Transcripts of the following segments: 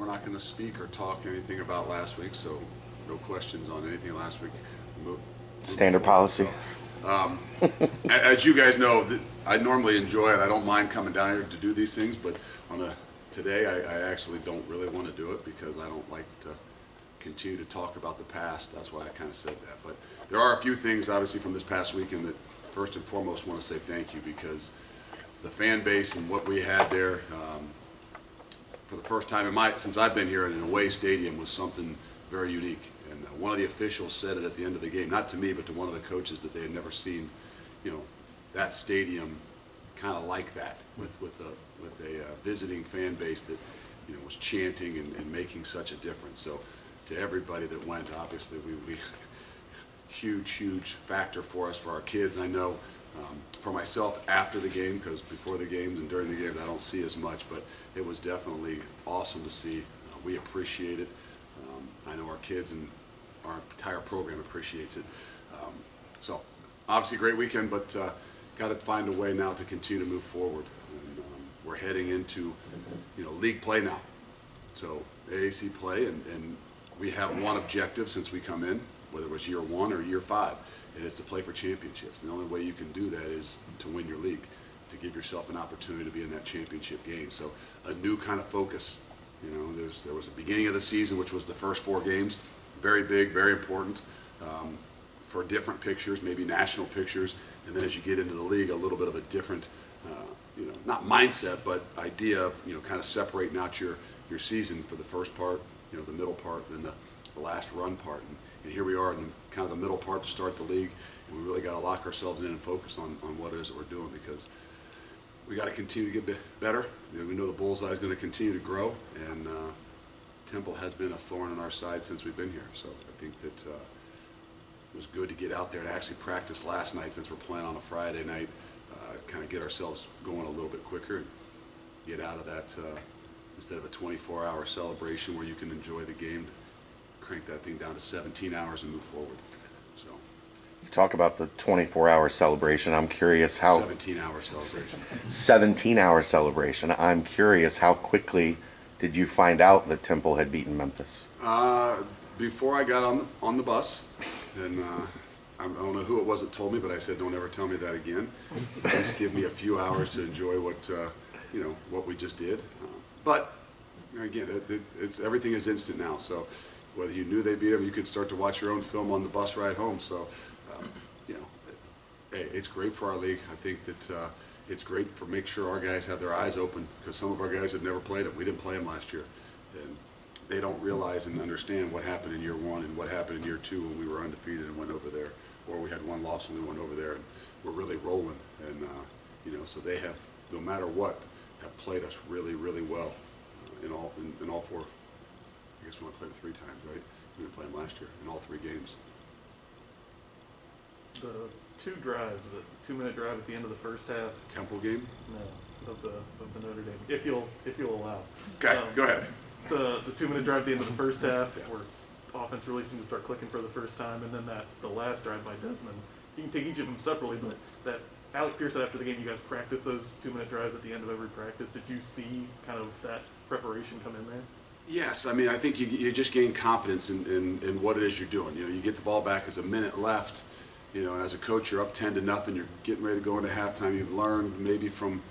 not going to speak or talk anything about last week, so no questions on anything last week. Standard policy. So, as you guys know, I normally enjoy it. I don't mind coming down here to do these things, but today I actually don't really want to do it because I don't like to continue to talk about the past. That's why I kind of said that. But there are a few things, obviously, from this past weekend that first and foremost want to say thank you, because the fan base and what we had there for the first time since I've been here in an away stadium was something very unique. And one of the officials said it at the end of the game, not to me, but to one of the coaches, that they had never seen, that stadium kind of like that with a visiting fan base that was chanting and making such a difference. So to everybody that went, obviously we huge factor for us, for our kids. I know for myself after the game, because before the games and during the games I don't see as much, but it was definitely awesome to see. We appreciate it. I know our kids and our entire program appreciates it. So obviously a great weekend, but got to find a way now to continue to move forward. And, we're heading into league play now, so AAC play, and we have one objective since we come in, whether it was year 1 or year 5, and it's to play for championships. And the only way you can do that is to win your league, to give yourself an opportunity to be in that championship game. So a new kind of focus. There was a beginning of the season, which was the first 4 games, very big, very important, for different pictures, maybe national pictures. And then as you get into the league, a little bit of a different, not mindset, but idea of, kind of separating out your season for the first part, the middle part, and then the last run part. And here we are in kind of the middle part to start the league, and we really got to lock ourselves in and focus on what it is that we're doing, because we got to continue to get better. We know the bullseye is going to continue to grow, and Temple has been a thorn in our side since we've been here. So I think that it was good to get out there and actually practice last night, since we're playing on a Friday night, kind of get ourselves going a little bit quicker and get out of that, instead of a 24-hour celebration where you can enjoy the game, crank that thing down to 17 hours and move forward. So You talk about the 24-hour celebration. I'm curious how 17-hour celebration. 17-hour celebration. I'm curious, how quickly did you find out that Temple had beaten Memphis? Before I got on the bus, and I don't know who it was that told me, but I said, "Don't ever tell me that again. Just give me a few hours to enjoy what we just did." But again, everything is instant now. So whether you knew they beat them, you could start to watch your own film on the bus ride home. So hey, it's great for our league. I think that it's great for make sure our guys have their eyes open, because some of our guys have never played them. We didn't play them last year, and they don't realize and understand what happened in year 1 and what happened in year 2 when we were undefeated and went over there, or we had 1 loss and we went over there and we're really rolling. And so they have, no matter what, have played us really well in all 4. I guess we only played them 3 times, right? We didn't play them last year in all 3 games. The 2 drives, the 2-minute drive at the end of the first half. Temple game? No, of the Notre Dame. If you'll allow. Okay, go ahead. The 2-minute drive at the end of the first half, where offense really seemed to start clicking for the first time, and then the last drive by Desmond. You can take each of them separately, but that Alec Pierce said after the game, you guys practiced those 2-minute drives at the end of every practice. Did you see kind of that preparation come in there? Yes, I mean, I think you just gain confidence in what it is you're doing. You get the ball back, there's a minute left. And as a coach, you're up 10-0. You're getting ready to go into halftime. You've learned maybe from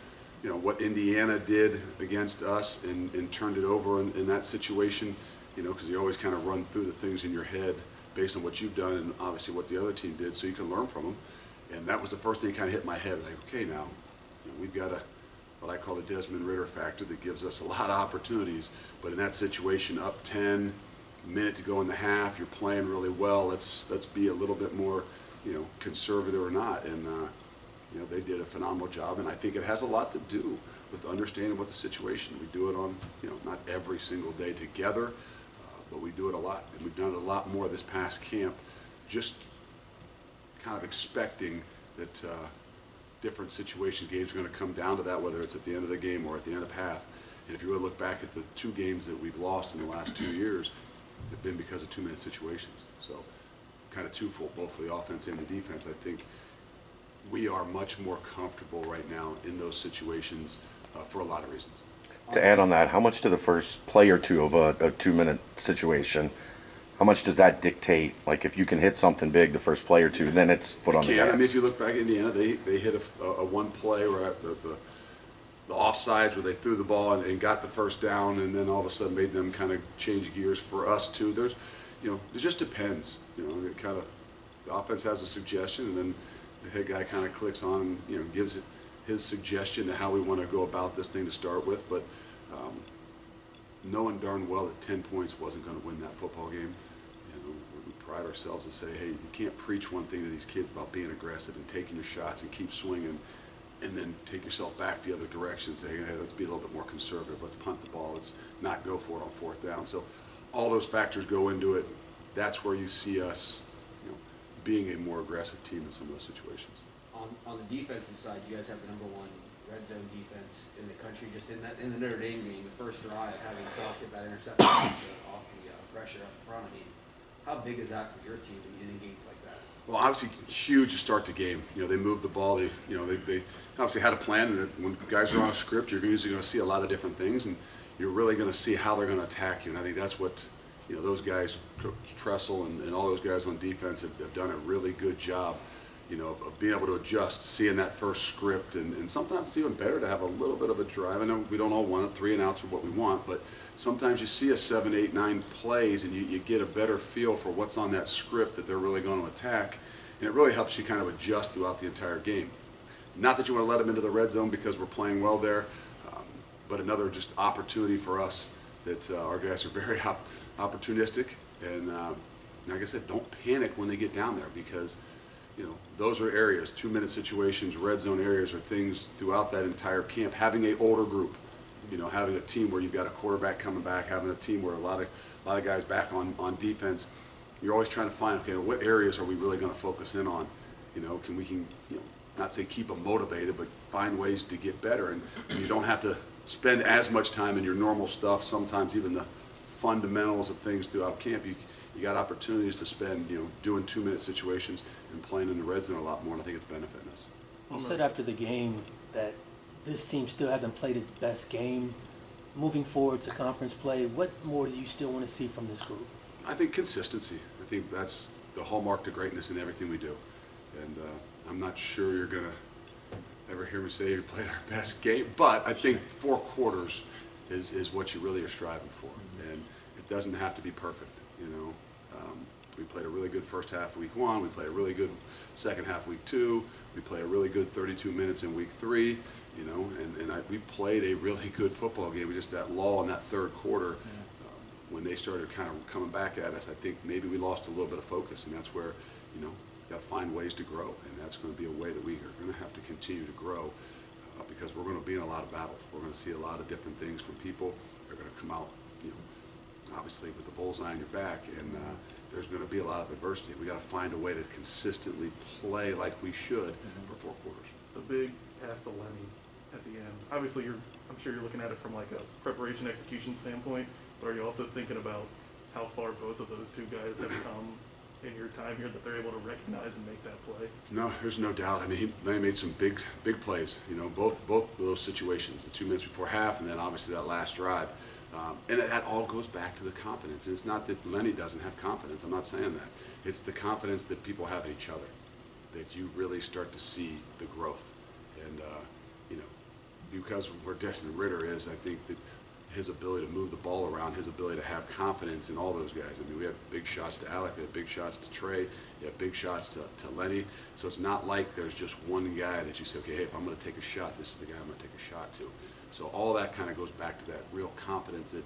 what Indiana did against us and turned it over in that situation. Because you always kind of run through the things in your head based on what you've done and obviously what the other team did, so you can learn from them. And that was the first thing that kind of hit my head. Like, okay, now we've got what I call the Desmond Ritter factor that gives us a lot of opportunities. But in that situation, up 10, minute to go in the half, you're playing really well. Let's be a little bit more conservative or not. And they did a phenomenal job, and I think it has a lot to do with understanding what the situation. We do it on not every single day together, but we do it a lot, and we've done it a lot more this past camp, just kind of expecting that different situation games are going to come down to that, whether it's at the end of the game or at the end of half. And if you really look back at the 2 games that we've lost in the last 2 years, they've been because of 2-minute situations. So kind of twofold, both for the offense and the defense. I think we are much more comfortable right now in those situations for a lot of reasons. To add on that, how much to the first play or two of a 2-minute situation, how much does that dictate? Like if you can hit something big the first play or two, then it's put on the Can. gas. I mean, if you look back at Indiana, they hit a one play where the offsides where they threw the ball and got the first down, and then all of a sudden made them kind of change gears for us too. It just depends. It kind of, the offense has a suggestion, and then the head guy kind of clicks on and gives it his suggestion to how we want to go about this thing to start with. But knowing darn well that 10 points wasn't going to win that football game, we pride ourselves and say, hey, you can't preach one thing to these kids about being aggressive and taking your shots and keep swinging, and then take yourself back the other direction and say, hey, let's be a little bit more conservative. Let's punt the ball. Let's not go for it on fourth down. So all those factors go into it. That's where you see us being a more aggressive team in some of those situations. On the defensive side, you guys have the #1 red zone defense in the country. Just in the Notre Dame game, the first drive, having Sauce get that interception off the pressure up front. I mean, how big is that for your team in games like that? Well, obviously huge to start the game. They moved the ball. They obviously had a plan. And when guys are on a script, you're usually going to see a lot of different things, and you're really going to see how they're going to attack you. And I think that's what those guys, Tressel and all those guys on defense have done a really good job. Of being able to adjust, seeing that first script, and sometimes it's even better to have a little bit of a drive. I know we don't all want it, 3 and outs are what we want, but sometimes you see a 7, 8, 9 plays and you get a better feel for what's on that script that they're really going to attack, and it really helps you kind of adjust throughout the entire game. Not that you want to let them into the red zone because we're playing well there, but another just opportunity for us that our guys are very opportunistic, and like I said, don't panic when they get down there, because those are areas, 2-minute situations, red zone areas are things throughout that entire camp. Having an older group, having a team where you've got a quarterback coming back, having a team where a lot of guys back on defense, you're always trying to find, okay, what areas are we really going to focus in on? Can we not say keep them motivated, but find ways to get better. And you don't have to spend as much time in your normal stuff, sometimes even the fundamentals of things throughout camp. You got opportunities to spend, doing 2-minute situations and playing in the red zone a lot more, and I think it's benefiting us. You said after the game that this team still hasn't played its best game. Moving forward to conference play, what more do you still want to see from this group? I think consistency. I think that's the hallmark to greatness in everything we do. And I'm not sure you're going to ever hear me say we played our best game, but I think 4 quarters is what you really are striving for. And it doesn't have to be perfect, We played a really good first half of week 1. We played a really good second half of week 2. We played a really good 32 minutes in week 3, we played a really good football game. We just, that lull in that third quarter, when they started kind of coming back at us, I think maybe we lost a little bit of focus, and that's where, you got to find ways to grow, and that's going to be a way that we are going to have to continue to grow, because we're going to be in a lot of battles. We're going to see a lot of different things from people. They're going to come out, obviously with the bullseye on your back, and there's going to be a lot of adversity. We got to find a way to consistently play like we should for 4 quarters. The big pass to Lenny at the end. Obviously, I'm sure you're looking at it from like a preparation execution standpoint, but are you also thinking about how far both of those 2 guys have come in your time here that they're able to recognize and make that play? No, there's no doubt. I mean, Lenny made some big plays. Both of those situations, the 2 minutes before half, and then obviously that last drive. And that all goes back to the confidence. And it's not that Lenny doesn't have confidence. I'm not saying that. It's the confidence that people have in each other, that you really start to see the growth. And, because of where Desmond Ridder is, I think that his ability to move the ball around, his ability to have confidence in all those guys. I mean, we have big shots to Alec, we have big shots to Trey, we have big shots to Lenny. So it's not like there's just one guy that you say, okay, hey, if I'm going to take a shot, this is the guy I'm going to take a shot to. So all that kind of goes back to that real confidence that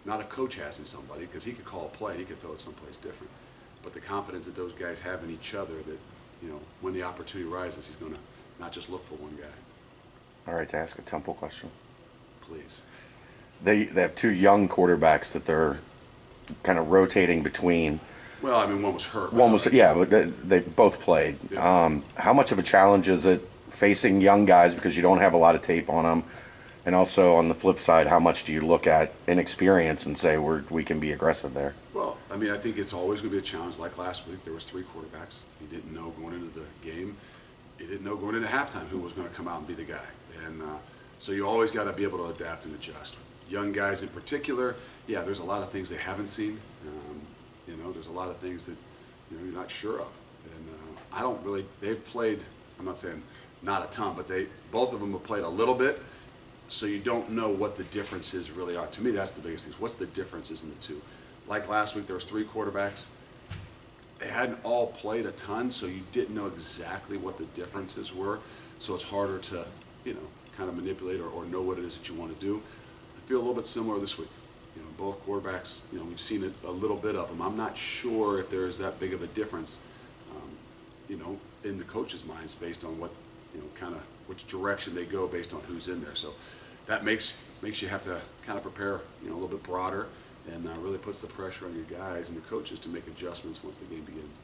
not a coach has in somebody, because he could call a play and he could throw it someplace different. But the confidence that those guys have in each other, that, when the opportunity rises, he's going to not just look for one guy. All right, to ask a Temple question. Please. They have 2 young quarterbacks that they're kind of rotating between. Well, I mean, one was hurt. One was, yeah, but they both played. Yeah. How much of a challenge is it facing young guys because you don't have a lot of tape on them? And also on the flip side, how much do you look at inexperience and say we can be aggressive there? Well, I mean, I think it's always going to be a challenge. Like last week, there was 3 quarterbacks. You didn't know going into the game. You didn't know going into halftime who was going to come out and be the guy. And So you always got to be able to adapt and adjust. Young guys in particular, yeah, there's a lot of things they haven't seen. You know, there's a lot of things that, you know, you're not sure of. And I don't really, they've played, I'm not saying not a ton, but both of them have played a little bit, so you don't know what the differences really are. To me, that's the biggest thing. What's the differences in the two? Like last week, there was 3 quarterbacks. They hadn't all played a ton, so you didn't know exactly what the differences were. So it's harder to, you know, kind of manipulate or know what it is that you want to do. I feel a little bit similar this week. You know, both quarterbacks, you know, we've seen it a little bit of them. I'm not sure if there is that big of a difference, you know, in the coaches' minds based on what, you know, kind of which direction they go based on who's in there. So that makes you have to kind of prepare, you know, a little bit broader, and really puts the pressure on your guys and the coaches to make adjustments once the game begins.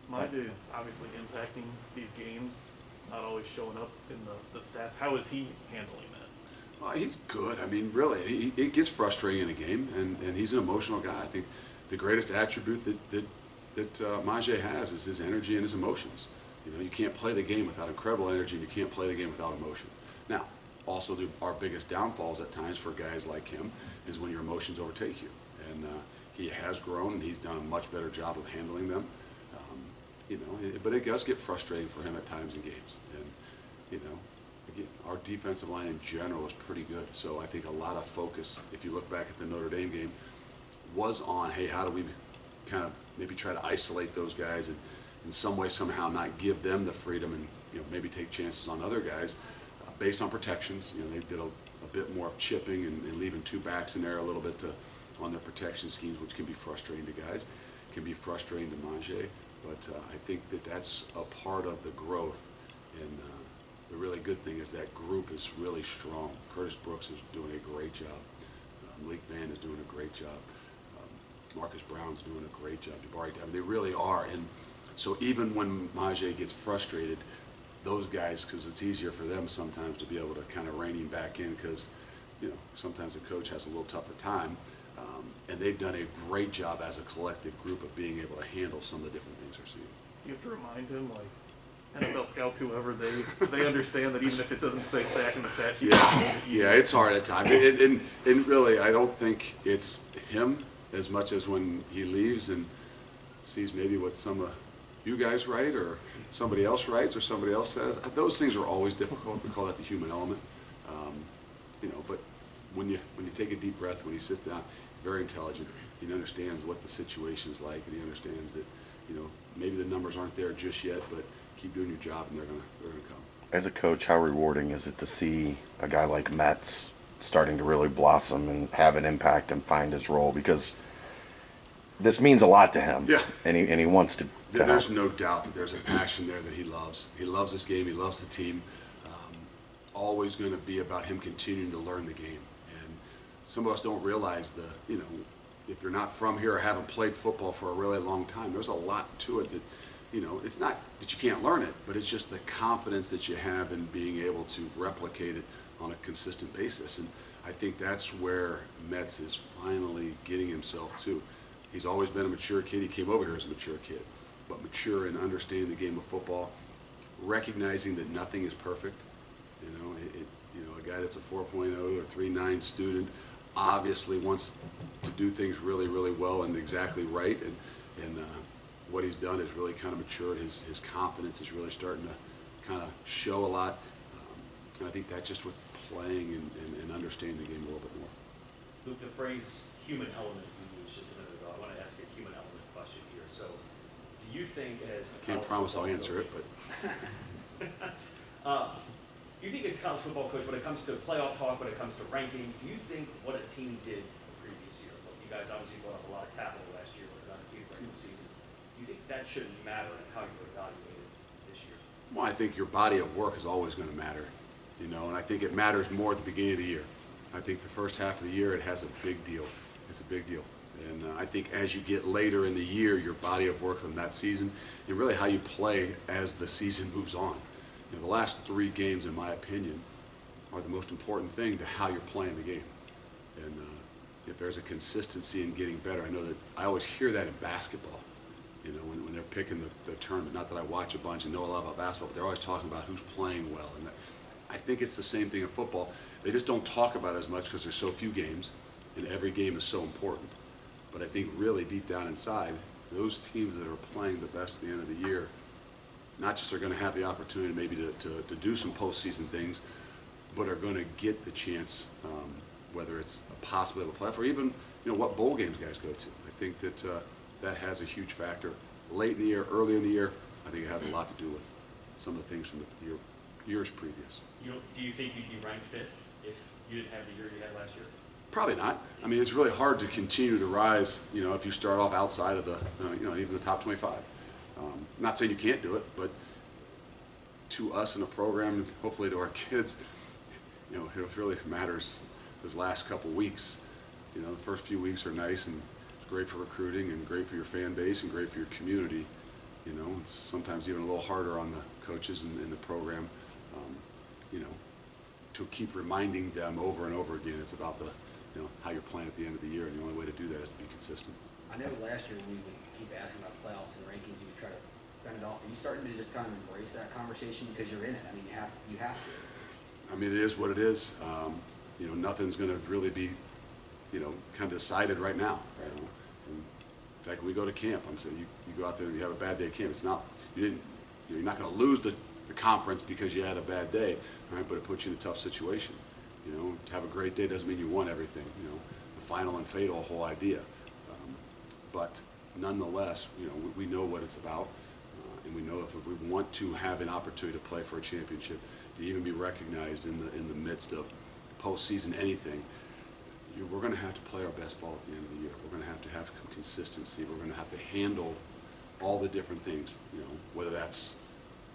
Mind is obviously impacting these games. It's not always showing up in the stats. How is he handling that? Well, he's good. I mean, really, it gets frustrating in a game, and he's an emotional guy. I think the greatest attribute that Majay has is his energy and his emotions. You know, you can't play the game without incredible energy, and you can't play the game without emotion. Now, also our biggest downfalls at times for guys like him is when your emotions overtake you. And he has grown, and he's done a much better job of handling them. You know, but it does get frustrating for him at times in games. And, you know, again, our defensive line in general is pretty good. So I think a lot of focus, if you look back at the Notre Dame game, was on, hey, how do we kind of maybe try to isolate those guys and in some way, somehow not give them the freedom and, you know, maybe take chances on other guys based on protections. You know, they did a bit more of chipping and leaving 2 backs in there a little bit on their protection schemes, which can be frustrating to guys, can be frustrating to Majay. But I think that's a part of the growth, and the really good thing is that group is really strong. Curtis Brooks is doing a great job. Malik Van is doing a great job. Marcus Brown's doing a great job. Jabari, I mean, they really are. And so even when Majay gets frustrated, those guys, because it's easier for them sometimes to be able to kind of rein him back in, because, you know, sometimes a coach has a little tougher time. And they've done a great job as a collective group of being able to handle some of the different things they're seeing. You have to remind him, like NFL scouts, whoever, they understand that even if it doesn't say sack in the stat sheet. Yeah, it's hard at times. And really, I don't think it's him as much as when he leaves and sees maybe what some of you guys write or somebody else writes or somebody else says. Those things are always difficult. We call that the human element. You know, but when you take a deep breath, when he sits down, he's very intelligent. He understands what the situation is like, and he understands that, you know, maybe the numbers aren't there just yet, but keep doing your job, and they're gonna come. As a coach, how rewarding is it to see a guy like Metz starting to really blossom and have an impact and find his role? Because this means a lot to him. Yeah. And he wants to There's help. no doubt that there's a passion there that he loves. He loves this game. He loves the team. Always going to be about him continuing to learn the game. And some of us don't realize you know, if you're not from here or haven't played football for a really long time, there's a lot to it that, you know, it's not that you can't learn it, but it's just the confidence that you have in being able to replicate it on a consistent basis. And I think that's where Metz is finally getting himself to. He's always been a mature kid. He came over here as a mature kid, but mature in understanding the game of football, recognizing that nothing is perfect. You know, a guy that's a 4.0 or 3.9 student obviously wants to do things really, really well and exactly right. And what he's done is really kind of matured. His confidence is really starting to kind of show a lot. And I think that just with playing and understanding the game a little bit more. Luke, the phrase human element you used just a minute ago, I want to ask you a human element question here. So do you think as a Can't promise I'll answer it, but do you think as a college football coach, when it comes to playoff talk, when it comes to rankings, do you think what a team did the previous year, look, you guys obviously brought up a lot of capital last year with an undefeated regular season, do you think that shouldn't matter in how you're evaluated this year? well, I think your body of work is always going to matter, you know, and I think it matters more at the beginning of the year. I think the first half of the year, it has a big deal. It's a big deal. And I think as you get later in the year, your body of work from that season and really how you play as the season moves on. You know, the last 3 games, in my opinion, are the most important thing to how you're playing the game. And if there's a consistency in getting better, I know that I always hear that in basketball, you know, when they're picking the tournament. Not that I watch a bunch and know a lot about basketball, but they're always talking about who's playing well. And I think it's the same thing in football. They just don't talk about it as much because there's so few games, and every game is so important. But I think really deep down inside, those teams that are playing the best at the end of the year, not just are going to have the opportunity maybe to do some postseason things, but are going to get the chance, whether it's a possibility of a playoff or even what bowl games guys go to. I think that that has a huge factor. Late in the year, early in the year, I think it has a lot to do with some of the things from the years previous. Do you think you'd be ranked fifth if you didn't have the year you had last year? Probably not. I mean, it's really hard to continue to rise, if you start off outside of the, even the top 25. Not saying you can't do it, but to us in a program, and hopefully to our kids, it really matters those last couple weeks. The first few weeks are nice and it's great for recruiting and great for your fan base and great for your community. It's sometimes even a little harder on the coaches in the program, to keep reminding them over and over again. It's about the, how you're playing at the end of the year, and the only way to do that is to be consistent. I know last year we would keep asking about playoffs and rankings. You would try to fend it off. Are you starting to just kind of embrace that conversation because you're in it? I mean, you have to. I mean, it is what it is. Nothing's going to really be, kind of decided right now. And like when we go to camp, I'm saying you go out there and you have a bad day at camp. It's not you're not going to lose the conference because you had a bad day, right? But it puts you in a tough situation. To have a great day doesn't mean you won everything. The final and fatal whole idea. But nonetheless, we know what it's about, and we know if we want to have an opportunity to play for a championship, to even be recognized in the midst of postseason anything, we're going to have to play our best ball at the end of the year. We're going to have consistency. We're going to have to handle all the different things, whether that's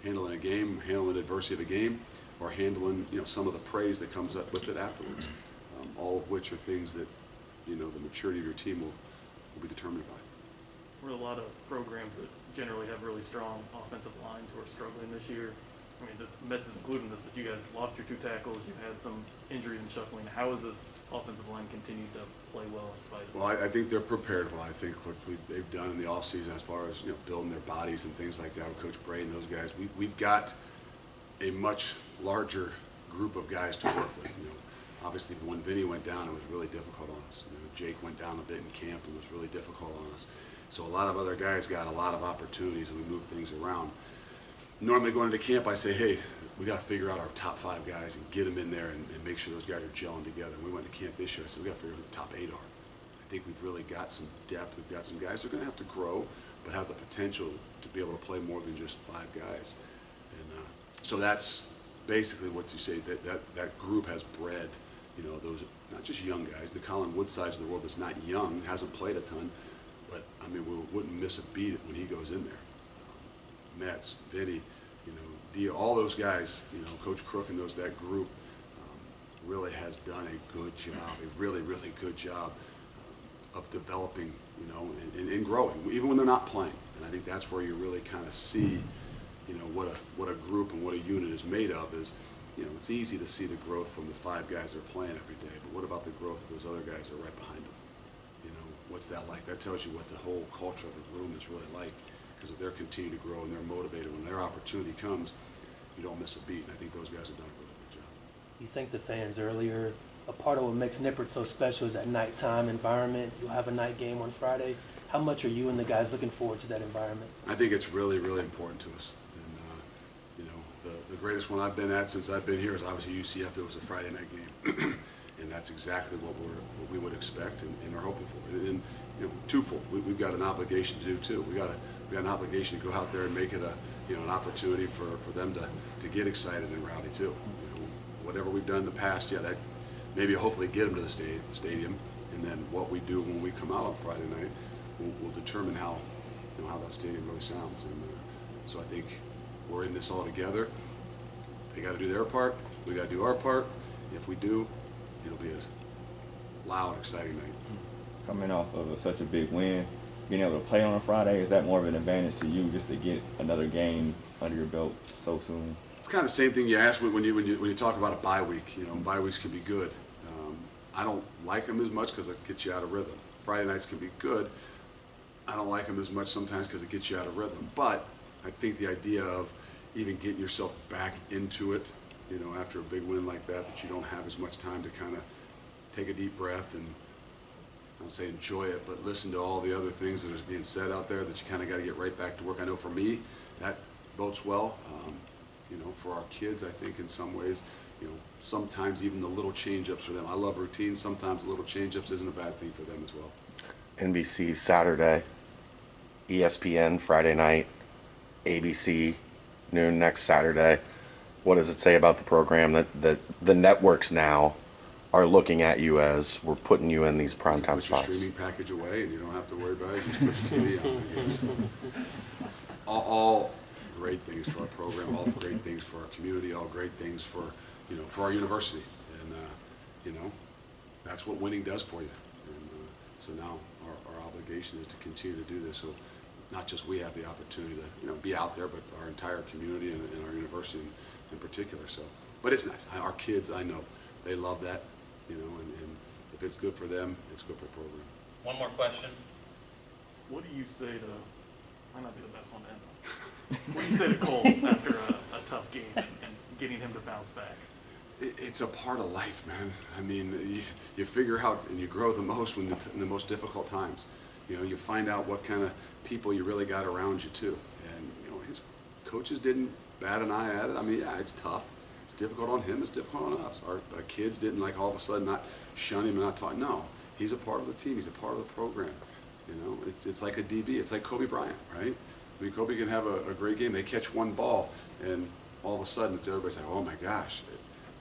handling a game, handling adversity of a game, or handling some of the praise that comes up with it afterwards. All of which are things that the maturity of your team will be determined by. We're a lot of programs that generally have really strong offensive lines who are struggling this year. I mean, Mets is included in this, but you guys lost your 2 tackles. You've had some injuries and shuffling. How has this offensive line continued to play well in spite of Well, I think they're prepared well. I think what they've done in the offseason as far as building their bodies and things like that with Coach Bray and those guys, we've got a much larger group of guys to work with. Obviously when Vinny went down, it was really difficult on us. Jake went down a bit in camp, and it was really difficult on us. So a lot of other guys got a lot of opportunities, and we moved things around. Normally going into camp, I say, hey, we got to figure out our top 5 guys and get them in there and make sure those guys are gelling together. And we went to camp this year. I said, we got to figure out who the top 8 are. I think we've really got some depth. We've got some guys that are going to have to grow, but have the potential to be able to play more than just 5 guys. And so that's basically what you say, that group has bred, those not just young guys, the Colin Woodsides of the world that's not young, hasn't played a ton, but I mean, we wouldn't miss a beat when he goes in there. Mets, Vinny, Dia, all those guys, Coach Crook and that group really has done a good job, a really, really good job of developing, and growing, even when they're not playing. And I think that's where you really kind of see, what a group and what a unit is made of is, it's easy to see the growth from the 5 guys that are playing every day, but what about the growth of those other guys that are right behind them? What's that like? That tells you what the whole culture of the room is really like, because if they're continuing to grow and they're motivated, when their opportunity comes, you don't miss a beat, and I think those guys have done a really good job. You thanked the fans earlier. A part of what makes Nippert so special is that nighttime environment. You'll have a night game on Friday. How much are you and the guys looking forward to that environment? I think it's really, really important to us. And, the greatest one I've been at since I've been here is obviously UCF. It was a Friday night game. And that's exactly what we would expect and are hoping for. And twofold, we've got an obligation to do too. We got an obligation to go out there and make it an opportunity for them to get excited and rowdy too. Whatever we've done in the past, that maybe hopefully get them to the stadium, and then what we do when we come out on Friday night will determine how that stadium really sounds. And so I think we're in this all together. They got to do their part. We got to do our part. If we do, it'll be a loud, exciting night. Coming off of such a big win, being able to play on a Friday, is that more of an advantage to you just to get another game under your belt so soon? It's kind of the same thing you asked when you talk about a bye week. Bye weeks can be good. I don't like them as much because it gets you out of rhythm. Friday nights can be good. I don't like them as much sometimes because it gets you out of rhythm. But I think the idea of even getting yourself back into it you know, after a big win like that you don't have as much time to kind of take a deep breath and, I don't say enjoy it, but listen to all the other things that are being said out there that you kind of got to get right back to work. I know for me, that bodes well. You know, for our kids, I think in some ways, you know, sometimes even the little change-ups for them. I love routines. Sometimes the little change-ups isn't a bad thing for them as well. NBC Saturday, ESPN Friday night, ABC noon next Saturday. What does it say about the program that the networks now are looking at you as we're putting you in these primetime Put your spots? streaming package away and you don't have to worry about it. Just put the TV on, I guess. All great things for our program, all great things for our community, all great things for, you know, for our university. And, you know, that's what winning does for you. And so now our obligation is to continue to do this. So not just we have the opportunity to, you know, be out there, but our entire community and our university in particular. So, but it's nice. Our kids, I know, they love that, you know, and if it's good for them, it's good for the program. One more question. What do you say to, might not be the best one to end on. What do you say to Cole after a tough game and getting him to bounce back? It's a part of life, man. I mean, you figure out and you grow the most when in the most difficult times. You know, you find out what kind of people you really got around you too. And you know, his coaches didn't bat an eye at it. I mean, yeah, it's tough. It's difficult on him. It's difficult on us. Our kids didn't like all of a sudden not shun him and not talk. No, he's a part of the team. He's a part of the program. You know, it's like a DB. It's like Kobe Bryant, right? I mean, Kobe can have a great game. They catch one ball, and all of a sudden, it's everybody's like, "Oh my gosh!"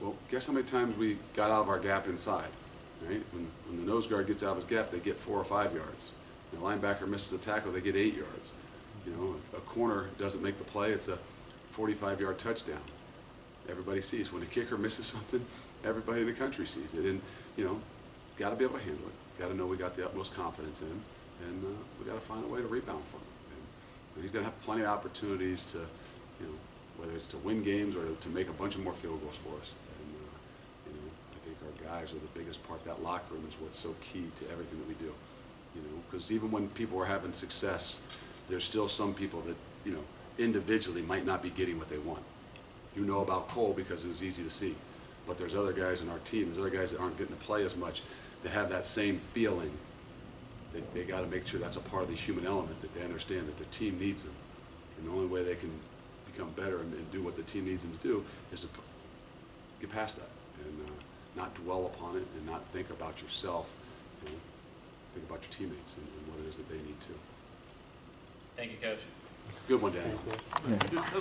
Well, guess how many times we got out of our gap inside, right? When the nose guard gets out of his gap, they get 4 or 5 yards. The linebacker misses a tackle, they get 8 yards. You know, a corner doesn't make the play, it's a 45-yard touchdown. Everybody sees. When a kicker misses something, everybody in the country sees it. And, you know, got to be able to handle it. Got to know we got the utmost confidence in him. And we got to find a way to rebound for him. And he's going to have plenty of opportunities to, you know, whether it's to win games or to make a bunch of more field goals for us. And, you know, I think our guys are the biggest part. That locker room is what's so key to everything that we do. You know, because even when people are having success, there's still some people that, you know, individually might not be getting what they want. You know about Cole because it was easy to see. But there's other guys in our team, there's other guys that aren't getting to play as much that have that same feeling. They got to make sure that's a part of the human element, that they understand that the team needs them. And the only way they can become better and do what the team needs them to do is to get past that and not dwell upon it and not think about yourself. You know, think about your teammates and what it is that they need to. Thank you, Coach. Good one, Daniel. You just